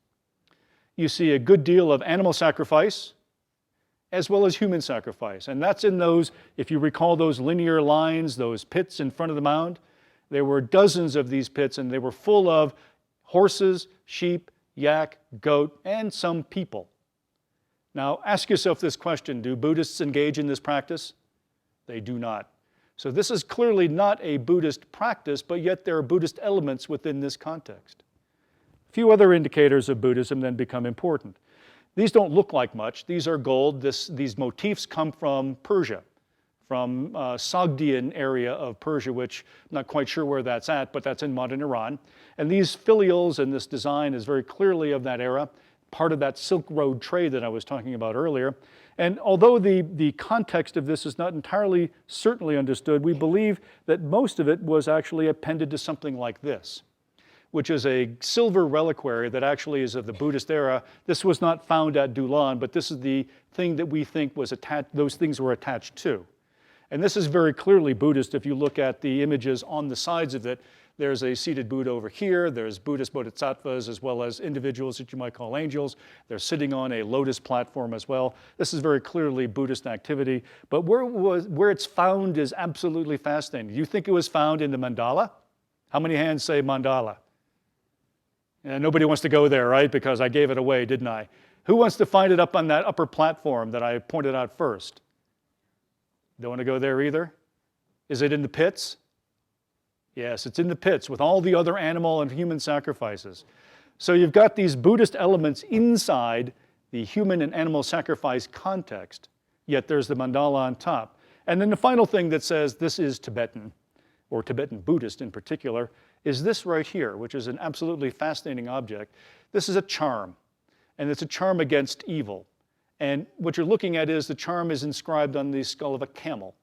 S1: You see a good deal of animal sacrifice as well as human sacrifice. And that's in those, if you recall those linear lines, those pits in front of the mound. There were dozens of these pits, and they were full of horses, sheep, yak, goat, and some people. Now, ask yourself this question: do Buddhists engage in this practice? They do not. So this is clearly not a Buddhist practice, but yet there are Buddhist elements within this context. A few other indicators of Buddhism then become important. These don't look like much. These are gold. These motifs come from Persia, from Sogdian area of Persia, which I'm not quite sure where that's at, but that's in modern Iran. And these filials and this design is very clearly of that era, part of that Silk Road trade that I was talking about earlier. And although the context of this is not entirely certainly understood, we believe that most of it was actually appended to something like this, which is a silver reliquary that actually is of the Buddhist era. This was not found at Dulan, but this is the thing that we think was attached, those things were attached to. And this is very clearly Buddhist. If you look at the images on the sides of it, there's a seated Buddha over here, there's Buddhist bodhisattvas as well as individuals that you might call angels. They're sitting on a lotus platform as well. This is very clearly Buddhist activity, but where it's found is absolutely fascinating. You think it was found in the Mandala? How many hands say Mandala? And nobody wants to go there, right? Because I gave it away, didn't I? Who wants to find it up on that upper platform that I pointed out first? Don't want to go there either? Is it in the pits? Yes, it's in the pits with all the other animal and human sacrifices. So you've got these Buddhist elements inside the human and animal sacrifice context, yet there's the mandala on top. And then the final thing that says this is Tibetan, or Tibetan Buddhist in particular, is this right here, which is an absolutely fascinating object. This is a charm, and it's a charm against evil. And what you're looking at is the charm is inscribed on the skull of a camel.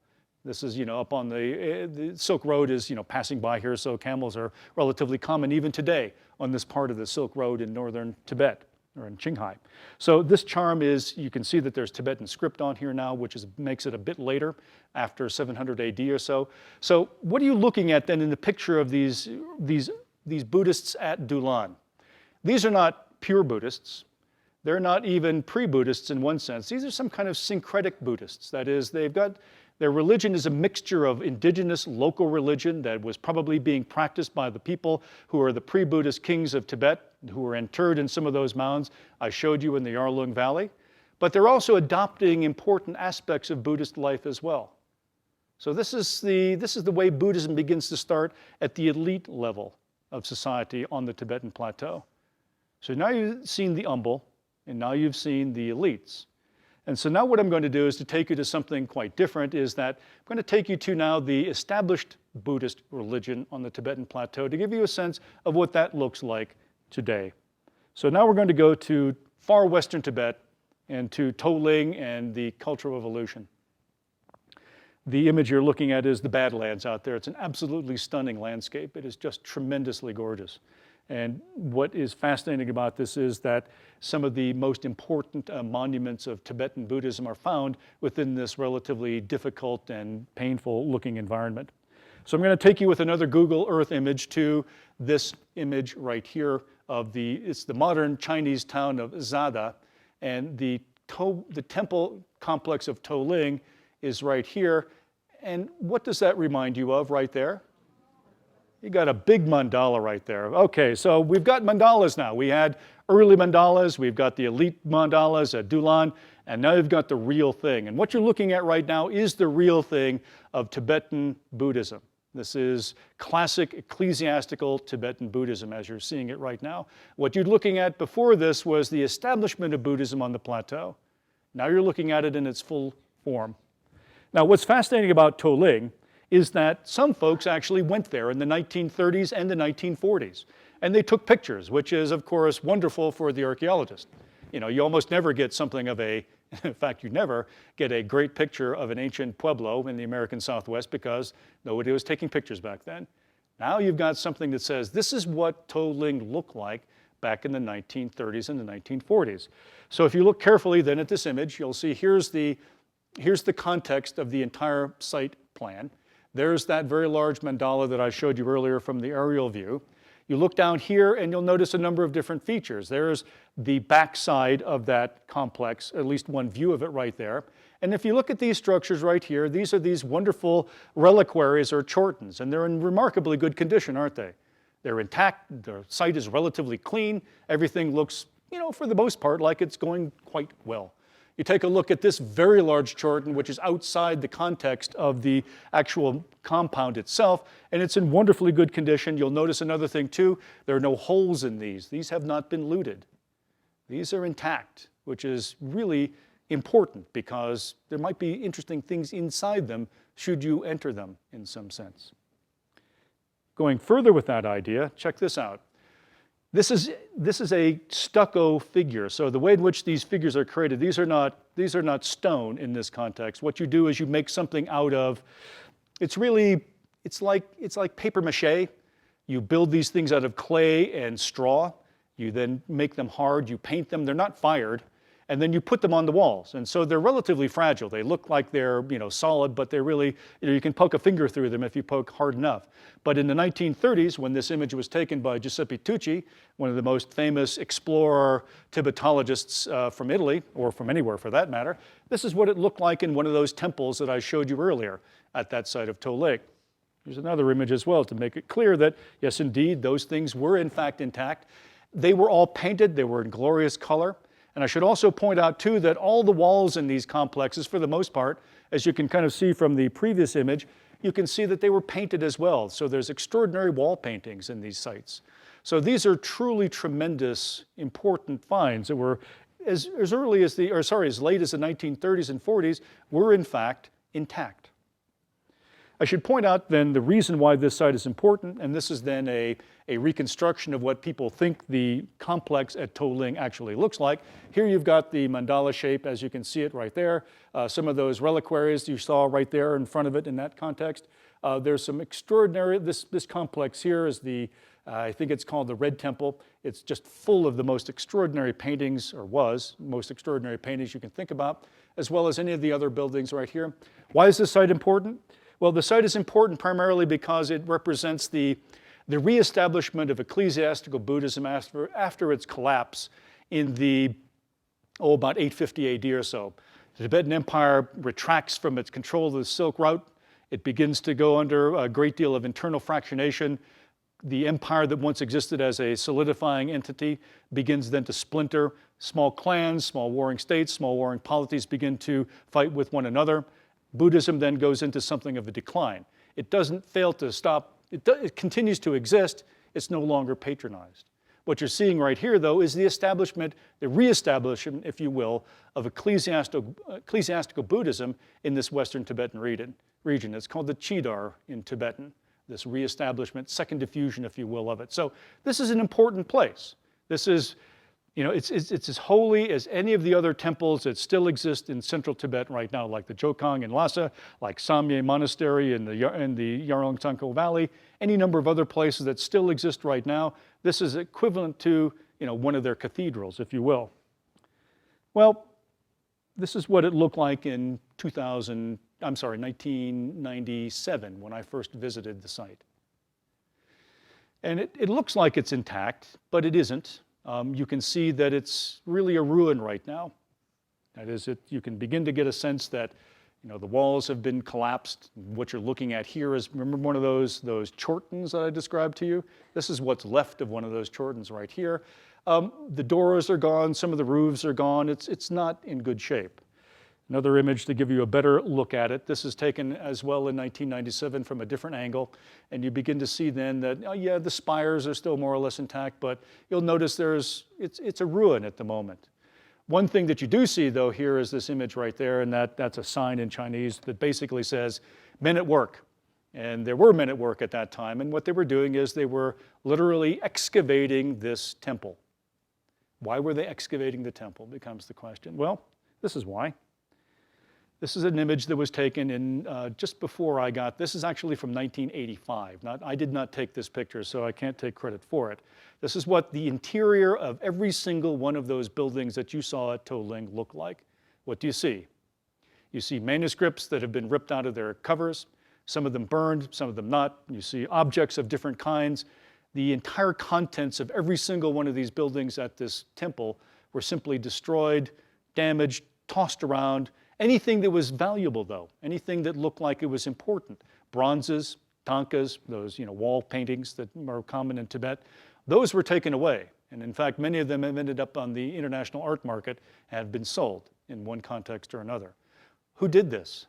S1: This is, up on the Silk Road is, passing by here, so camels are relatively common even today on this part of the Silk Road in northern Tibet, or in Qinghai. So this charm is, you can see that there's Tibetan script on here now, which makes it a bit later, after 700 AD or so. So what are you looking at then in the picture of these Buddhists at Dulan? These are not pure Buddhists. They're not even pre-Buddhists in one sense. These are some kind of syncretic Buddhists. That is, their religion is a mixture of indigenous local religion that was probably being practiced by the people who are the pre-Buddhist kings of Tibet, who were interred in some of those mounds I showed you in the Arlynn Valley. But they're also adopting important aspects of Buddhist life as well. So this is the way Buddhism begins to start at the elite level of society on the Tibetan Plateau. So now you've seen the humble, and now you've seen the elites. And so now what I'm going to do is to take you to something quite different, is that I'm going to take you to now the established Buddhist religion on the Tibetan Plateau to give you a sense of what that looks like today. So now we're going to go to far western Tibet and to Toling and the Cultural Revolution. The image you're looking at is the Badlands out there. It's an absolutely stunning landscape. It is just tremendously gorgeous. And what is fascinating about this is that some of the most important monuments of Tibetan Buddhism are found within this relatively difficult and painful looking environment. So I'm going to take you with another Google Earth image to this image right here of it's the modern Chinese town of Zada, and the temple complex of Toling is right here. And what does that remind you of right there? You got a big mandala right there. Okay, so we've got mandalas now. We had early mandalas, we've got the elite mandalas at Dulan, and now you've got the real thing. And what you're looking at right now is the real thing of Tibetan Buddhism. This is classic ecclesiastical Tibetan Buddhism as you're seeing it right now. What you're looking at before this was the establishment of Buddhism on the plateau. Now you're looking at it in its full form. Now what's fascinating about Toling is that some folks actually went there in the 1930s and the 1940s. And they took pictures, which is, of course, wonderful for the archaeologist. You almost never get something of in fact, you never get a great picture of an ancient pueblo in the American Southwest because nobody was taking pictures back then. Now you've got something that says, this is what Toling looked like back in the 1930s and the 1940s. So if you look carefully then at this image, you'll see here's the context of the entire site plan. There's that very large mandala that I showed you earlier from the aerial view. You look down here and you'll notice a number of different features. There's the backside of that complex, at least one view of it right there. And if you look at these structures right here, these are these wonderful reliquaries or chortens, and they're in remarkably good condition, aren't they? They're intact, the site is relatively clean, everything looks, for the most part, like it's going quite well. You take a look at this very large Chorten, which is outside the context of the actual compound itself, and it's in wonderfully good condition. You'll notice another thing too, there are no holes in these. These have not been looted. These are intact, which is really important because there might be interesting things inside them should you enter them in some sense. Going further with that idea, check this out. This is a stucco figure. So the way in which these figures are created, these are not stone in this context. What you do is you make something out of, it's like paper mache. You build these things out of clay and straw. You then make them hard, you paint them, they're not fired, and then you put them on the walls. And so they're relatively fragile. They look like they're solid, but they're really, you can poke a finger through them if you poke hard enough. But in the 1930s, when this image was taken by Giuseppe Tucci, one of the most famous explorer Tibetologists from Italy, or from anywhere for that matter, this is what it looked like in one of those temples that I showed you earlier at that site of To Lake. Here's another image as well to make it clear that, yes, indeed, those things were in fact intact. They were all painted, they were in glorious color. And I should also point out too that all the walls in these complexes, for the most part, as you can kind of see from the previous image, you can see that they were painted as well. So there's extraordinary wall paintings in these sites. So these are truly tremendous, important finds that were as late as the 1930s and 40s, were in fact intact. I should point out then the reason why this site is important, and this is then a reconstruction of what people think the complex at To Ling actually looks like. Here you've got the mandala shape as you can see it right there. Some of those reliquaries you saw right there in front of it in that context. There's some extraordinary, this complex here is I think it's called the Red Temple. It's just full of the most extraordinary paintings, or was, most extraordinary paintings you can think about, as well as any of the other buildings right here. Why is this site important? Well, the site is important primarily because it represents the reestablishment of ecclesiastical Buddhism after its collapse in about 850 AD or so. The Tibetan Empire retracts from its control of the Silk Route. It begins to go under a great deal of internal fractionation. The empire that once existed as a solidifying entity begins then to splinter. Small clans, small warring states, small warring polities begin to fight with one another. Buddhism then goes into something of a decline. It doesn't fail to stop, it continues to exist, it's no longer patronized. What you're seeing right here though is the establishment, the reestablishment, if you will, of ecclesiastical Buddhism in this Western Tibetan region. It's called the Chidar in Tibetan, this reestablishment, second diffusion, if you will, of it. So this is an important place. This is, it's as holy as any of the other temples that still exist in central Tibet right now, like the Jokang in Lhasa, like Samye Monastery in the Yarlung-Tsangpo Valley, any number of other places that still exist right now. This is equivalent to, one of their cathedrals, if you will. Well, this is what it looked like in 1997 when I first visited the site. And it looks like it's intact, but it isn't. You can see that it's really a ruin right now. That is, you can begin to get a sense that the walls have been collapsed. What you're looking at here is, remember one of those Chortens that I described to you? This is what's left of one of those Chortens right here. The doors are gone, some of the roofs are gone. It's not in good shape. Another image to give you a better look at it. This is taken as well in 1997 from a different angle. And you begin to see then that, oh yeah, the spires are still more or less intact, but you'll notice it's a ruin at the moment. One thing that you do see though here is this image right there, and that's a sign in Chinese that basically says, men at work. And there were men at work at that time, and what they were doing is they were literally excavating this temple. Why were they excavating the temple becomes the question. Well, this is why. This is an image that was taken in just before I got, this is actually from 1985. I did not take this picture, so I can't take credit for it. This is what the interior of every single one of those buildings that you saw at To Ling look like. What do you see? You see manuscripts that have been ripped out of their covers, some of them burned, some of them not. You see objects of different kinds. The entire contents of every single one of these buildings at this temple were simply destroyed, damaged, tossed around. Anything that was valuable though, anything that looked like it was important, bronzes, tankas, those wall paintings that are common in Tibet, those were taken away. And in fact, many of them have ended up on the international art market and have been sold in one context or another. Who did this?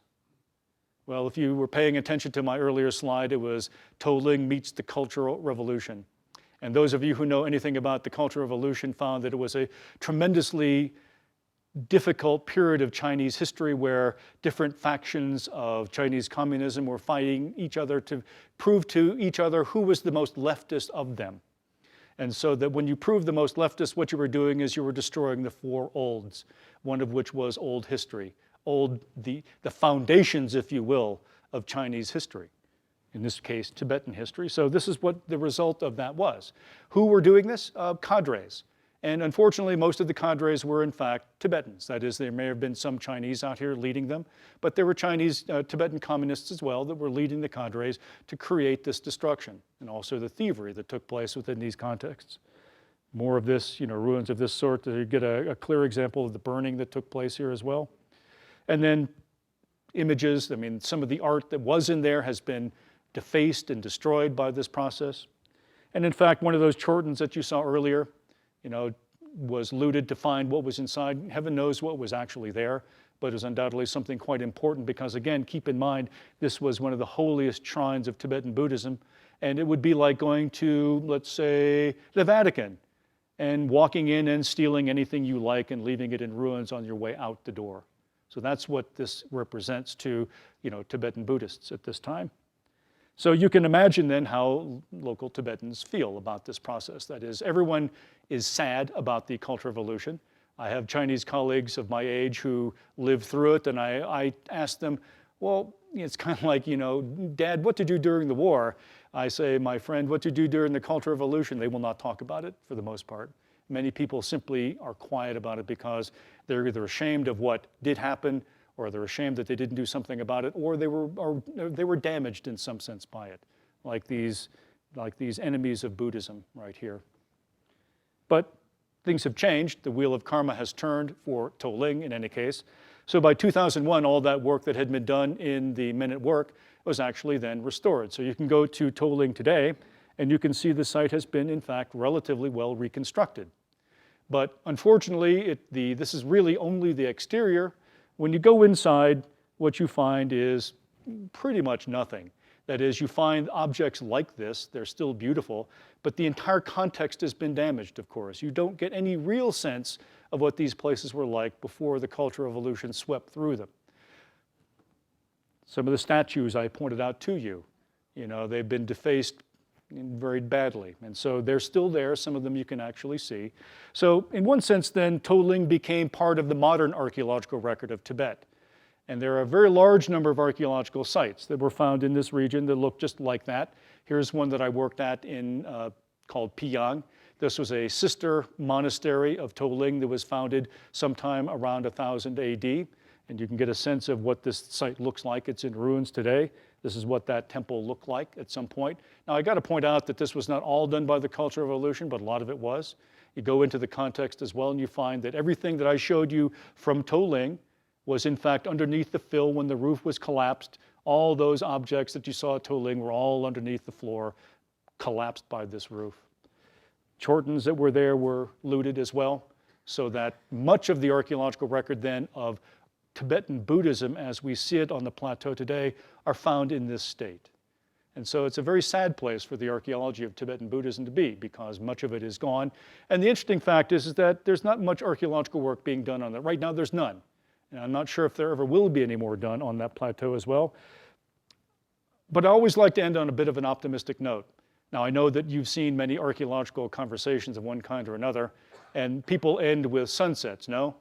S1: Well, if you were paying attention to my earlier slide, it was Toling meets the Cultural Revolution. And those of you who know anything about the Cultural Revolution found that it was a tremendously difficult period of Chinese history where different factions of Chinese communism were fighting each other to prove to each other who was the most leftist of them. And so that when you proved the most leftist, what you were doing is you were destroying the four olds, one of which was old history, the foundations, if you will, of Chinese history. In this case, Tibetan history. So this is what the result of that was. Who were doing this? Cadres. And unfortunately, most of the cadres were in fact Tibetans. That is, there may have been some Chinese out here leading them, but there were Chinese Tibetan communists as well that were leading the cadres to create this destruction and also the thievery that took place within these contexts. More of this, ruins of this sort, to get a clear example of the burning that took place here as well. And then images, some of the art that was in there has been defaced and destroyed by this process. And in fact, one of those Chortens that you saw earlier, was looted to find what was inside. Heaven knows what was actually there, but it was undoubtedly something quite important because, again, keep in mind, this was one of the holiest shrines of Tibetan Buddhism, and it would be like going to, let's say, the Vatican and walking in and stealing anything you like and leaving it in ruins on your way out the door. So that's what this represents to, Tibetan Buddhists at this time. So you can imagine then how local Tibetans feel about this process. That is, everyone is sad about the Cultural Revolution. I have Chinese colleagues of my age who lived through it, and I asked them, well, it's kind of like, Dad, what did you do during the war? I say, my friend, what did you do during the Cultural Revolution? They will not talk about it for the most part. Many people simply are quiet about it because they're either ashamed of what did happen, or they're ashamed that they didn't do something about it, or they were damaged in some sense by it, like these enemies of Buddhism right here. But things have changed. The wheel of karma has turned for Toling in any case. So by 2001, all that work that had been done in the Men at Work was actually then restored. So you can go to Toling today, and you can see the site has been, in fact, relatively well reconstructed. But unfortunately, this is really only the exterior. When you go inside, what you find is pretty much nothing. That is, you find objects like this, they're still beautiful, but the entire context has been damaged, of course. You don't get any real sense of what these places were like before the Cultural Revolution swept through them. Some of the statues I pointed out to you, they've been defaced very badly. And so they're still there. Some of them you can actually see. So in one sense then, Toling became part of the modern archaeological record of Tibet. And there are a very large number of archaeological sites that were found in this region that look just like that. Here's one that I worked at called Pyong. This was a sister monastery of Toling that was founded sometime around 1000 AD. And you can get a sense of what this site looks like. It's in ruins today. This is what that temple looked like at some point. Now, I got to point out that this was not all done by the Cultural Revolution, but a lot of it was. You go into the context as well, and you find that everything that I showed you from Toling was in fact underneath the fill when the roof was collapsed. All those objects that you saw at Toling were all underneath the floor, collapsed by this roof. Chortens that were there were looted as well, so that much of the archaeological record then of Tibetan Buddhism as we see it on the plateau today are found in this state. And so it's a very sad place for the archaeology of Tibetan Buddhism to be because much of it is gone. And the interesting fact is that there's not much archaeological work being done on that. Right now there's none. And I'm not sure if there ever will be any more done on that plateau as well. But I always like to end on a bit of an optimistic note. Now I know that you've seen many archaeological conversations of one kind or another, and people end with sunsets, no?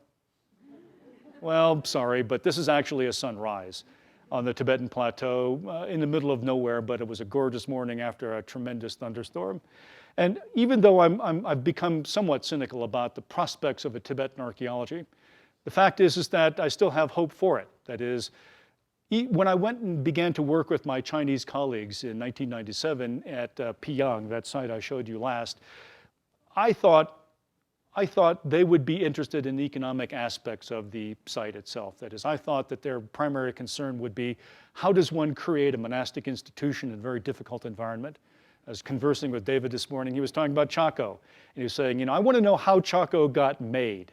S1: Well, sorry, but this is actually a sunrise on the Tibetan Plateau in the middle of nowhere, but it was a gorgeous morning after a tremendous thunderstorm. And even though I've become somewhat cynical about the prospects of a Tibetan archaeology, the fact is that I still have hope for it. That is, when I went and began to work with my Chinese colleagues in 1997 at Pyong, that site I showed you last, I thought they would be interested in the economic aspects of the site itself. That is, I thought that their primary concern would be, how does one create a monastic institution in a very difficult environment? I was conversing with David this morning. He was talking about Chaco. And he was saying, I want to know how Chaco got made.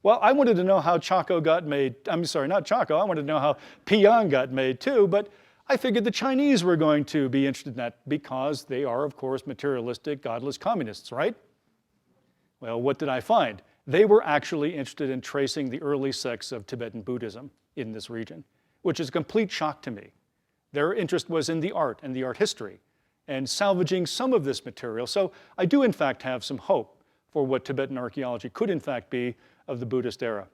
S1: Well, I wanted to know how Chaco got made. I'm sorry, not Chaco. I wanted to know how Pyong got made too. But I figured the Chinese were going to be interested in that because they are, of course, materialistic, godless communists, right? Well, what did I find? They were actually interested in tracing the early sects of Tibetan Buddhism in this region, which is a complete shock to me. Their interest was in the art and the art history and salvaging some of this material. So I do, in fact, have some hope for what Tibetan archaeology could, in fact, be of the Buddhist era.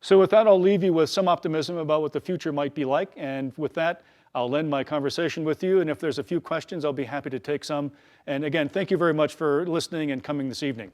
S1: So with that, I'll leave you with some optimism about what the future might be like. And with that, I'll end my conversation with you. And if there's a few questions, I'll be happy to take some. And again, thank you very much for listening and coming this evening.